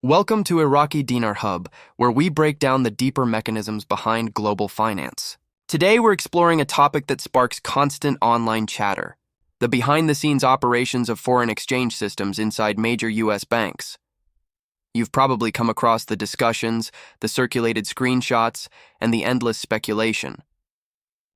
Welcome to Iraqi Dinar Hub, where we break down the deeper mechanisms behind global finance. Today, we're exploring a topic that sparks constant online chatter: the behind-the-scenes operations of foreign exchange systems inside major U.S. banks. You've probably come across the discussions, the circulated screenshots, and the endless speculation.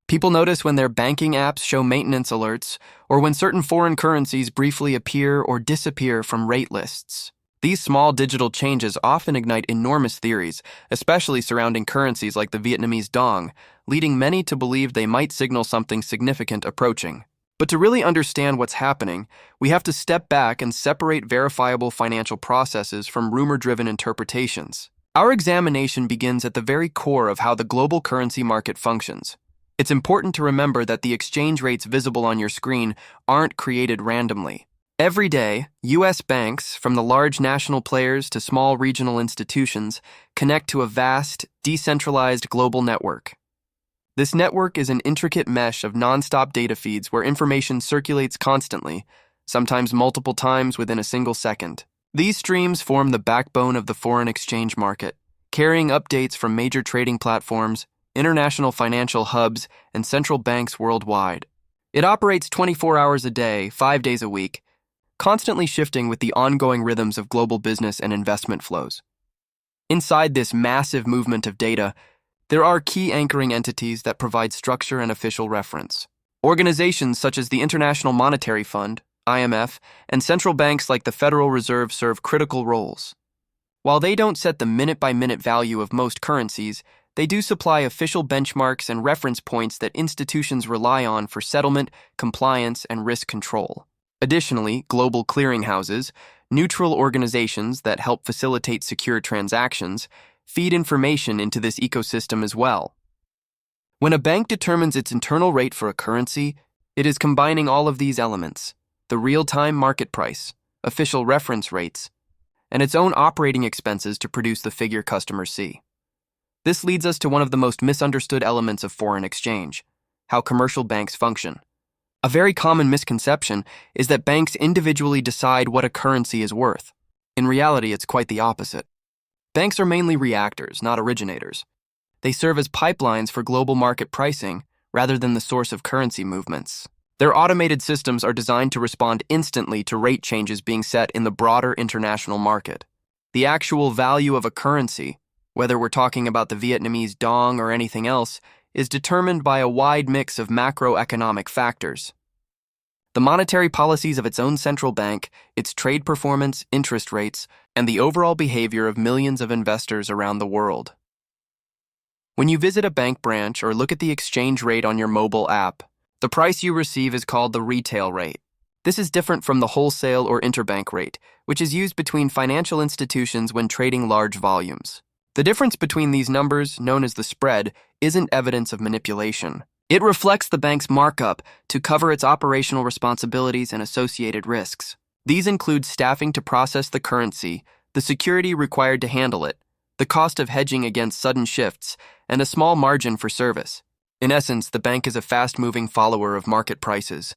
People notice when their banking apps show maintenance alerts, or when certain foreign currencies briefly appear or disappear from rate lists. These small digital changes often ignite enormous theories, especially surrounding currencies like the Vietnamese Dong, leading many to believe they might signal something significant approaching. But to really understand what's happening, we have to step back and separate verifiable financial processes from rumor-driven interpretations. Our examination begins at the very core of how the global currency market functions. It's important to remember that the exchange rates visible on your screen aren't created randomly. Every day, U.S. banks, from the large national players to small regional institutions, connect to a vast, decentralized global network. This network is an intricate mesh of nonstop data feeds where information circulates constantly, sometimes multiple times within a single second. These streams form the backbone of the foreign exchange market, carrying updates from major trading platforms, international financial hubs, and central banks worldwide. It operates 24 hours a day, 5 days a week, constantly shifting with the ongoing rhythms of global business and investment flows. Inside this massive movement of data, there are key anchoring entities that provide structure and official reference. Organizations such as the International Monetary Fund, IMF, and central banks like the Federal Reserve serve critical roles. While they don't set the minute-by-minute value of most currencies, they do supply official benchmarks and reference points that institutions rely on for settlement, compliance, and risk control. Additionally, global clearinghouses, neutral organizations that help facilitate secure transactions, feed information into this ecosystem as well. When a bank determines its internal rate for a currency, it is combining all of these elements: the real-time market price, official reference rates, and its own operating expenses to produce the figure customers see. This leads us to one of the most misunderstood elements of foreign exchange: how commercial banks function. A very common misconception is that banks individually decide what a currency is worth. In reality, it's quite the opposite. Banks are mainly reactors, not originators. They serve as pipelines for global market pricing rather than the source of currency movements. Their automated systems are designed to respond instantly to rate changes being set in the broader international market. The actual value of a currency, whether we're talking about the Vietnamese Dong or anything else, is determined by a wide mix of macroeconomic factors. The monetary policies of its own central bank, its trade performance, interest rates, and the overall behavior of millions of investors around the world. When you visit a bank branch or look at the exchange rate on your mobile app, the price you receive is called the retail rate. This is different from the wholesale or interbank rate, which is used between financial institutions when trading large volumes. The difference between these numbers, known as the spread, isn't evidence of manipulation. It reflects the bank's markup to cover its operational responsibilities and associated risks. These include staffing to process the currency, the security required to handle it, the cost of hedging against sudden shifts, and a small margin for service. In essence, the bank is a fast-moving follower of market prices,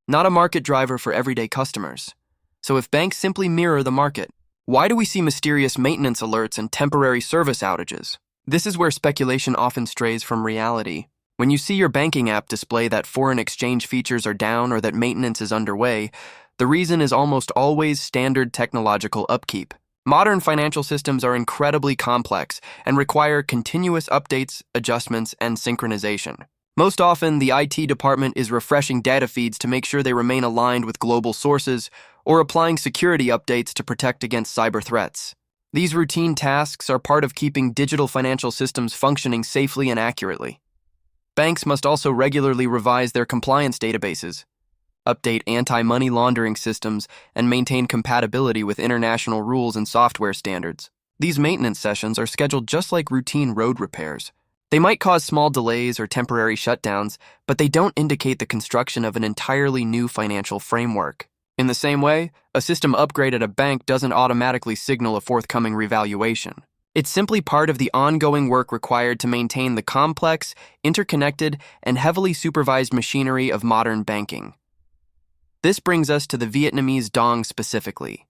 not a market driver for everyday customers. So if banks simply mirror the market, why do we see mysterious maintenance alerts and temporary service outages? This is where speculation often strays from reality. When you see your banking app display that foreign exchange features are down or that maintenance is underway, the reason is almost always standard technological upkeep. Modern financial systems are incredibly complex and require continuous updates, adjustments, and synchronization. Most often, the IT department is refreshing data feeds to make sure they remain aligned with global sources or applying security updates to protect against cyber threats. These routine tasks are part of keeping digital financial systems functioning safely and accurately. Banks must also regularly revise their compliance databases, update anti-money laundering systems, and maintain compatibility with international rules and software standards. These maintenance sessions are scheduled just like routine road repairs. They might cause small delays or temporary shutdowns, but they don't indicate the construction of an entirely new financial framework. In the same way, a system upgrade at a bank doesn't automatically signal a forthcoming revaluation. It's simply part of the ongoing work required to maintain the complex, interconnected, and heavily supervised machinery of modern banking. This brings us to the Vietnamese Dong specifically.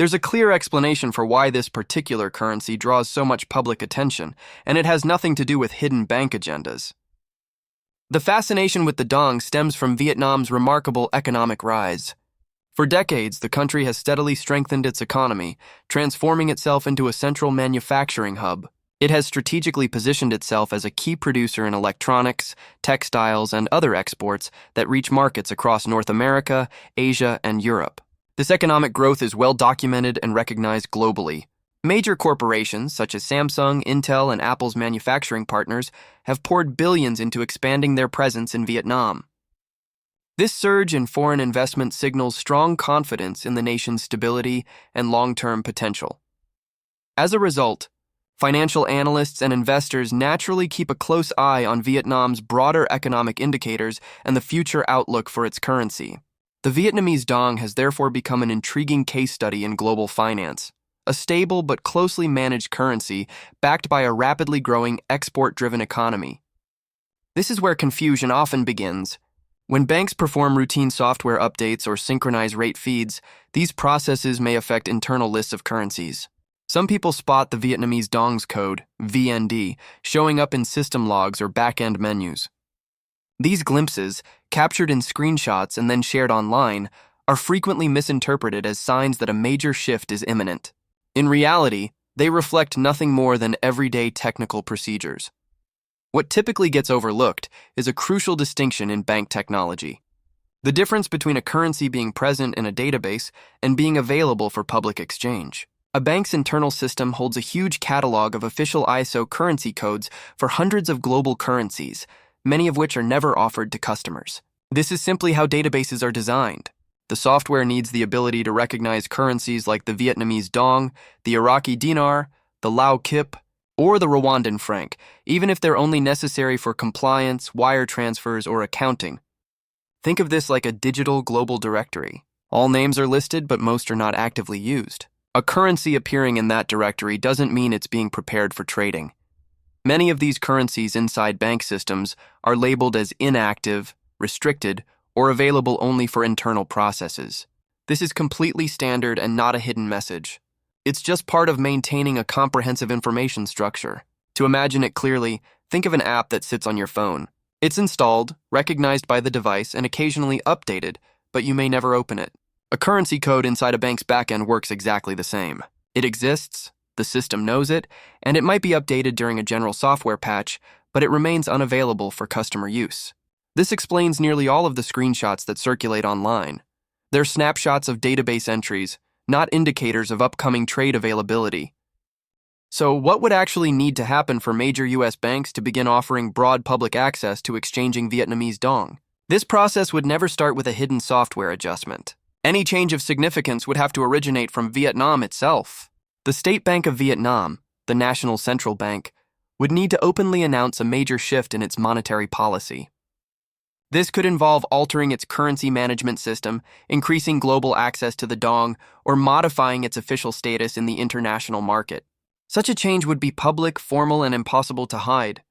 There's a clear explanation for why this particular currency draws so much public attention, and it has nothing to do with hidden bank agendas. The fascination with the dong stems from Vietnam's remarkable economic rise. For decades, the country has steadily strengthened its economy, transforming itself into a central manufacturing hub. It has strategically positioned itself as a key producer in electronics, textiles, and other exports that reach markets across North America, Asia, and Europe. This economic growth is well documented and recognized globally. Major corporations such as Samsung, Intel, and Apple's manufacturing partners have poured billions into expanding their presence in Vietnam. This surge in foreign investment signals strong confidence in the nation's stability and long-term potential. As a result, financial analysts and investors naturally keep a close eye on Vietnam's broader economic indicators and the future outlook for its currency. The Vietnamese Dong has therefore become an intriguing case study in global finance, a stable but closely managed currency backed by a rapidly growing export-driven economy. This is where confusion often begins. When banks perform routine software updates or synchronize rate feeds, these processes may affect internal lists of currencies. Some people spot the Vietnamese Dong's code, VND, showing up in system logs or backend menus. These glimpses, captured in screenshots and then shared online, are frequently misinterpreted as signs that a major shift is imminent. In reality, they reflect nothing more than everyday technical procedures. What typically gets overlooked is a crucial distinction in bank technology: the difference between a currency being present in a database and being available for public exchange. A bank's internal system holds a huge catalog of official ISO currency codes for hundreds of global currencies, many of which are never offered to customers. This is simply how databases are designed. The software needs the ability to recognize currencies like the Vietnamese Dong, the Iraqi Dinar, the Lao Kip, or the Rwandan franc, even if they're only necessary for compliance, wire transfers, or accounting. Think of this like a digital global directory. All names are listed, but most are not actively used. A currency appearing in that directory doesn't mean it's being prepared for trading. Many of these currencies inside bank systems are labeled as inactive, restricted, or available only for internal processes. This is completely standard and not a hidden message. It's just part of maintaining a comprehensive information structure. To imagine it clearly, think of an app that sits on your phone. It's installed, recognized by the device, and occasionally updated, but you may never open it. A currency code inside a bank's backend works exactly the same. It exists, the system knows it, and it might be updated during a general software patch, but it remains unavailable for customer use. This explains nearly all of the screenshots that circulate online. They're snapshots of database entries, not indicators of upcoming trade availability. So what would actually need to happen for major U.S. banks to begin offering broad public access to exchanging Vietnamese Dong? This process would never start with a hidden software adjustment. Any change of significance would have to originate from Vietnam itself. The State Bank of Vietnam, the national central bank, would need to openly announce a major shift in its monetary policy. This could involve altering its currency management system, increasing global access to the dong, or modifying its official status in the international market. Such a change would be public, formal, and impossible to hide.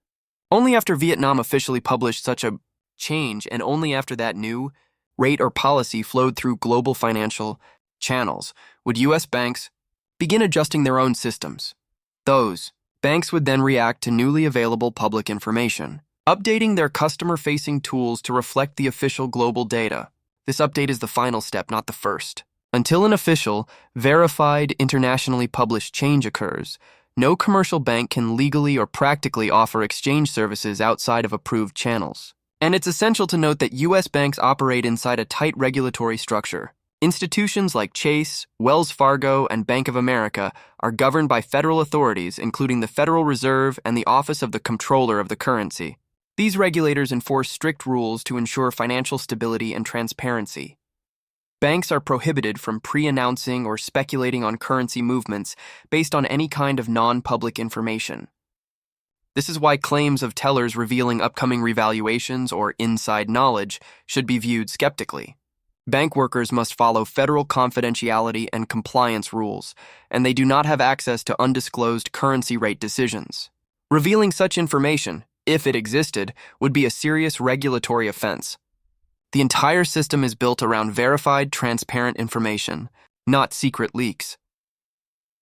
Only after Vietnam officially published such a change, and only after that new rate or policy flowed through global financial channels, would U.S. banks begin adjusting their own systems. Those banks would then react to newly available public information, updating their customer-facing tools to reflect the official global data. This update is the final step, not the first. Until an official, verified, internationally published change occurs, no commercial bank can legally or practically offer exchange services outside of approved channels. And it's essential to note that U.S. banks operate inside a tight regulatory structure. Institutions like Chase, Wells Fargo, and Bank of America are governed by federal authorities, including the Federal Reserve and the Office of the Comptroller of the Currency. These regulators enforce strict rules to ensure financial stability and transparency. Banks are prohibited from pre-announcing or speculating on currency movements based on any kind of non-public information. This is why claims of tellers revealing upcoming revaluations or inside knowledge should be viewed skeptically. Bank workers must follow federal confidentiality and compliance rules, and they do not have access to undisclosed currency rate decisions. Revealing such information, if it existed, would be a serious regulatory offense. The entire system is built around verified, transparent information. not secret leaks.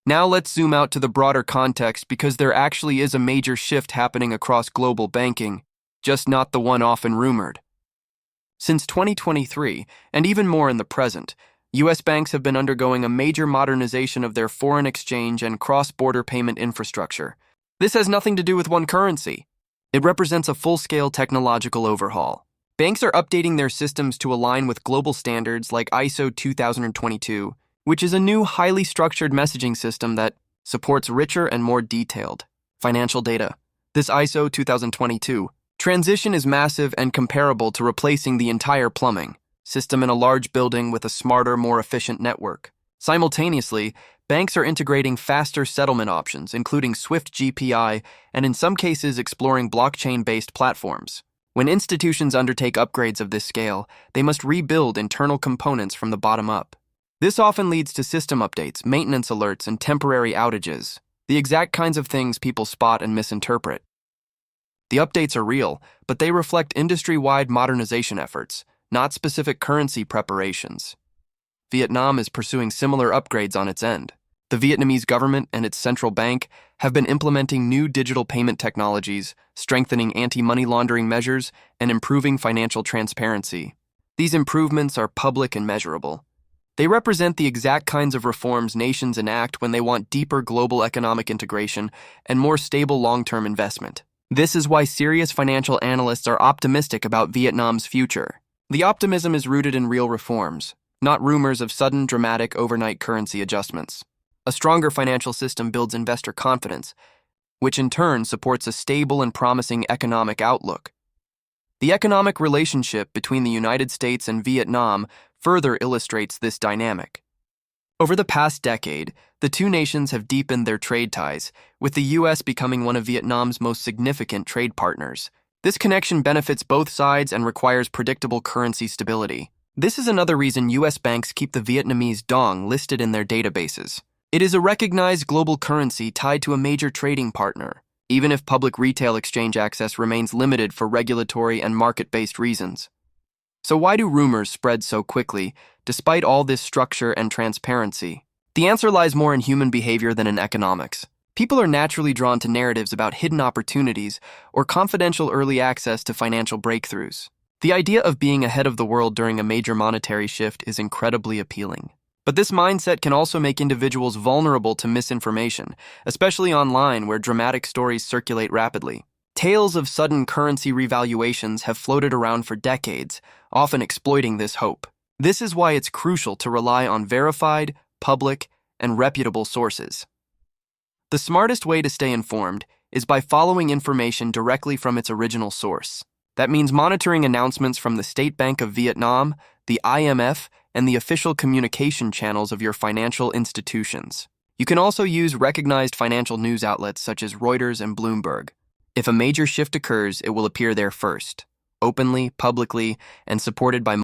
Now let's zoom out to the broader context because there actually is a major shift happening across global banking, just not the one often rumored. Since 2023, and even more in the present, U.S. banks have been undergoing a major modernization of their foreign exchange and cross-border payment infrastructure. This has nothing to do with one currency. It represents a full-scale technological overhaul. Banks are updating their systems to align with global standards like ISO 2022, which is a new highly structured messaging system that supports richer and more detailed financial data. This ISO 2022 transition is massive and comparable to replacing the entire plumbing system in a large building with a smarter, more efficient network. Simultaneously, banks are integrating faster settlement options, including Swift GPI, and in some cases exploring blockchain-based platforms. When institutions undertake upgrades of this scale, they must rebuild internal components from the bottom up. This often leads to system updates, maintenance alerts, and temporary outages, the exact kinds of things people spot and misinterpret. The updates are real, but they reflect industry-wide modernization efforts, not specific currency preparations. Vietnam is pursuing similar upgrades on its end. The Vietnamese government and its central bank have been implementing new digital payment technologies, strengthening anti-money laundering measures, and improving financial transparency. These improvements are public and measurable. They represent the exact kinds of reforms nations enact when they want deeper global economic integration and more stable long-term investment. This is why serious financial analysts are optimistic about Vietnam's future. The optimism is rooted in real reforms, not rumors of sudden, dramatic, overnight currency adjustments. A stronger financial system builds investor confidence, which in turn supports a stable and promising economic outlook. The economic relationship between the United States and Vietnam further illustrates this dynamic. Over the past decade, the two nations have deepened their trade ties, with the U.S. becoming one of Vietnam's most significant trade partners. This connection benefits both sides and requires predictable currency stability. This is another reason U.S. banks keep the Vietnamese Dong listed in their databases. It is a recognized global currency tied to a major trading partner, even if public retail exchange access remains limited for regulatory and market-based reasons. So why do rumors spread so quickly, despite all this structure and transparency? The answer lies more in human behavior than in economics. People are naturally drawn to narratives about hidden opportunities or confidential early access to financial breakthroughs. The idea of being ahead of the world during a major monetary shift is incredibly appealing. But this mindset can also make individuals vulnerable to misinformation, especially online where dramatic stories circulate rapidly. Tales of sudden currency revaluations have floated around for decades, often exploiting this hope. This is why it's crucial to rely on verified, public, and reputable sources. The smartest way to stay informed is by following information directly from its original source. That means monitoring announcements from the State Bank of Vietnam, the IMF, and the official communication channels of your financial institutions. You can also use recognized financial news outlets such as Reuters and Bloomberg. If a major shift occurs, it will appear there first, openly, publicly, and supported by